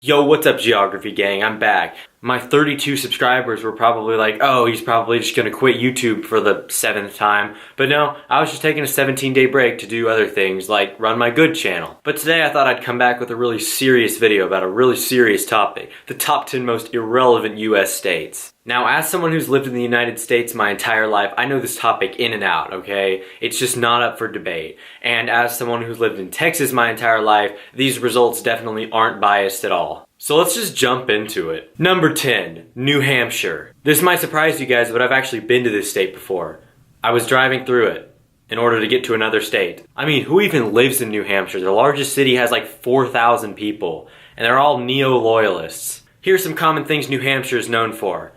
Yo, what's up, Geography Gang? I'm back. My 32 subscribers were probably like, oh, he's probably just gonna quit YouTube for the 7th time. But no, I was just taking a 17-day break to do other things, like run my good channel. But today I thought I'd come back with a really serious video about a really serious topic, the top 10 most irrelevant US states. Now, as someone who's lived in the United States my entire life, I know this topic in and out, okay? It's just not up for debate. And as someone who's lived in Texas my entire life, these results definitely aren't biased at all. So let's just jump into it. Number 10, New Hampshire. This might surprise you guys, but I've actually been to this state before. I was driving through it in order to get to another state. I mean, who even lives in New Hampshire? The largest city has like 4,000 people, and they're all neo-loyalists. Here's some common things New Hampshire is known for.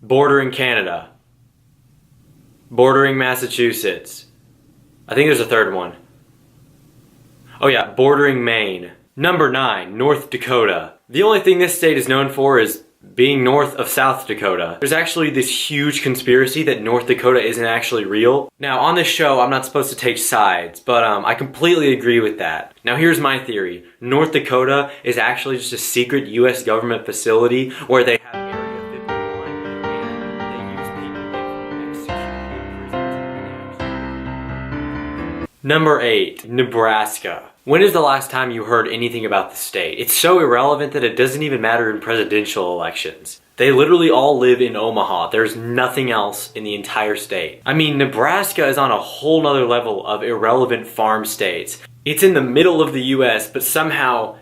Bordering Canada. Bordering Massachusetts. I think there's a third one. Oh yeah, bordering Maine. Number 9, North Dakota. The only thing this state is known for is being north of South Dakota. There's actually this huge conspiracy that North Dakota isn't actually real. Now, on this show, I'm not supposed to take sides, but I completely agree with that. Now, here's my theory. North Dakota is actually just a secret US government facility where they have Area 51 and they use people they've executed in prisons. Number 8, Nebraska. When is the last time you heard anything about the state? It's so irrelevant that it doesn't even matter in presidential elections. They literally all live in Omaha. There's nothing else in the entire state. I mean, Nebraska is on a whole nother level of irrelevant farm states. It's in the middle of the US, but somehow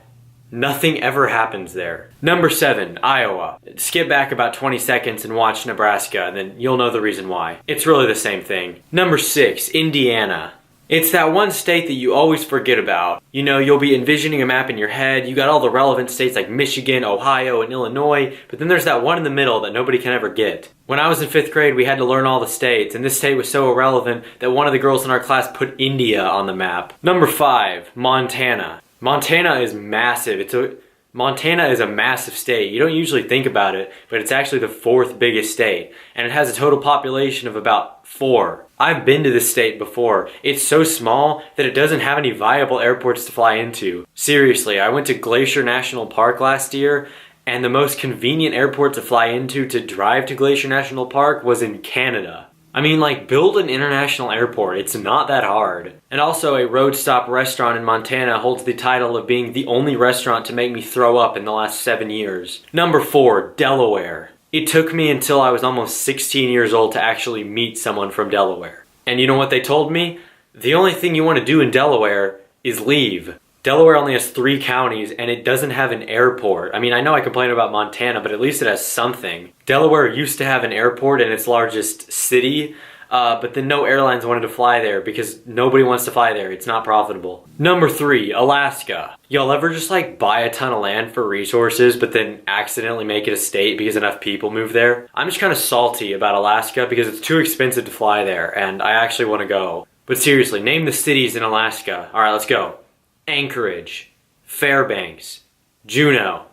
nothing ever happens there. Number 7, Iowa. Skip back about 20 seconds and watch Nebraska, and then you'll know the reason why. It's really the same thing. Number 6, Indiana. It's that one state that you always forget about. You know, you'll be envisioning a map in your head, you got all the relevant states like Michigan, Ohio, and Illinois, but then there's that one in the middle that nobody can ever get. When I was in 5th grade, we had to learn all the states, and this state was so irrelevant that one of the girls in our class put India on the map. Number 5, Montana. Montana is massive. Montana is a massive state. You don't usually think about it, but it's actually the 4th biggest state, and it has a total population of about 4. I've been to this state before. It's so small that it doesn't have any viable airports to fly into. Seriously, I went to Glacier National Park last year, and the most convenient airport to fly into to drive to Glacier National Park was in Canada. I mean, like, build an international airport. It's not that hard. And also, a Road Stop restaurant in Montana holds the title of being the only restaurant to make me throw up in the last 7 years. Number 4, Delaware. It took me until I was almost 16 years old to actually meet someone from Delaware. And you know what they told me? The only thing you want to do in Delaware is leave. Delaware only has 3 counties and it doesn't have an airport. I mean, I know I complain about Montana, but at least it has something. Delaware used to have an airport in its largest city, but then no airlines wanted to fly there because nobody wants to fly there. It's not profitable. Number 3, Alaska. Y'all ever just like buy a ton of land for resources, but then accidentally make it a state because enough people move there? I'm just kind of salty about Alaska because it's too expensive to fly there and I actually want to go. But seriously, name the cities in Alaska. All right, let's go. Anchorage, Fairbanks, Juneau.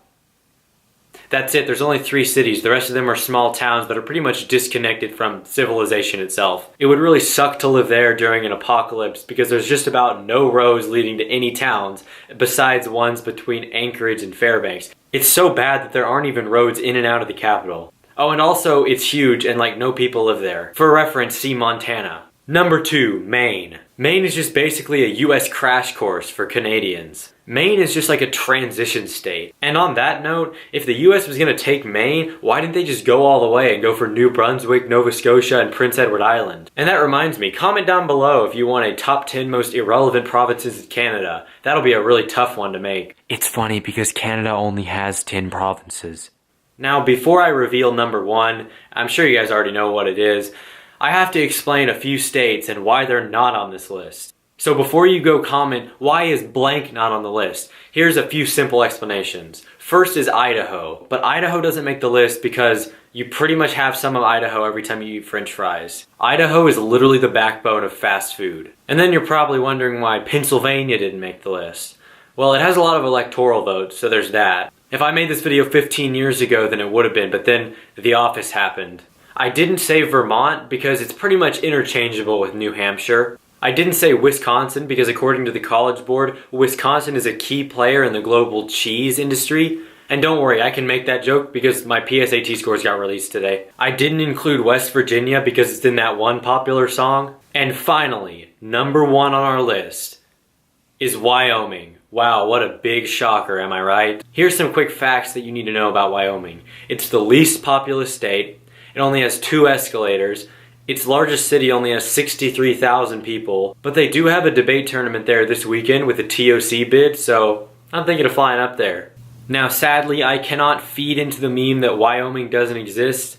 That's it. There's only 3 cities. The rest of them are small towns that are pretty much disconnected from civilization itself. It would really suck to live there during an apocalypse because there's just about no roads leading to any towns besides ones between Anchorage and Fairbanks. It's so bad that there aren't even roads in and out of the capital. Oh, and also it's huge and like no people live there. For reference, see Montana. Number 2, Maine. Maine is just basically a US crash course for Canadians. Maine is just like a transition state. And on that note, if the US was going to take Maine, why didn't they just go all the way and go for New Brunswick, Nova Scotia, and Prince Edward Island? And that reminds me, comment down below if you want a top 10 most irrelevant provinces in Canada. That'll be a really tough one to make. It's funny because Canada only has 10 provinces. Now, before I reveal number 1, I'm sure you guys already know what it is. I have to explain a few states and why they're not on this list. So before you go comment, why is blank not on the list? Here's a few simple explanations. First is Idaho, but Idaho doesn't make the list because you pretty much have some of Idaho every time you eat French fries. Idaho is literally the backbone of fast food. And then you're probably wondering why Pennsylvania didn't make the list. Well, it has a lot of electoral votes, so there's that. If I made this video 15 years ago, then it would have been, but then The Office happened. I didn't say Vermont because it's pretty much interchangeable with New Hampshire. I didn't say Wisconsin because according to the College Board, Wisconsin is a key player in the global cheese industry. And don't worry, I can make that joke because my PSAT scores got released today. I didn't include West Virginia because it's in that one popular song. And finally, number 1 on our list is Wyoming. Wow, what a big shocker, am I right? Here's some quick facts that you need to know about Wyoming. It's the least populous state. It only has 2 escalators. Its largest city only has 63,000 people. But they do have a debate tournament there this weekend with a TOC bid, so I'm thinking of flying up there. Now, sadly, I cannot feed into the meme that Wyoming doesn't exist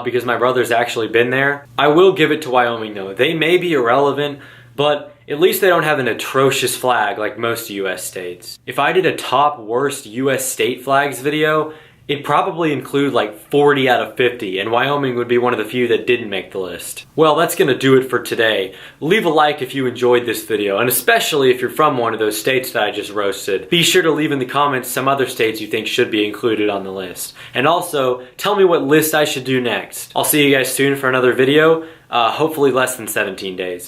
because my brother's actually been there. I will give it to Wyoming, though. They may be irrelevant, but at least they don't have an atrocious flag like most US states. If I did a top worst US state flags video, it'd probably include like 40 out of 50, and Wyoming would be one of the few that didn't make the list. Well, that's gonna do it for today. Leave a like if you enjoyed this video, and especially if you're from one of those states that I just roasted. Be sure to leave in the comments some other states you think should be included on the list. And also, tell me what list I should do next. I'll see you guys soon for another video, hopefully less than 17 days.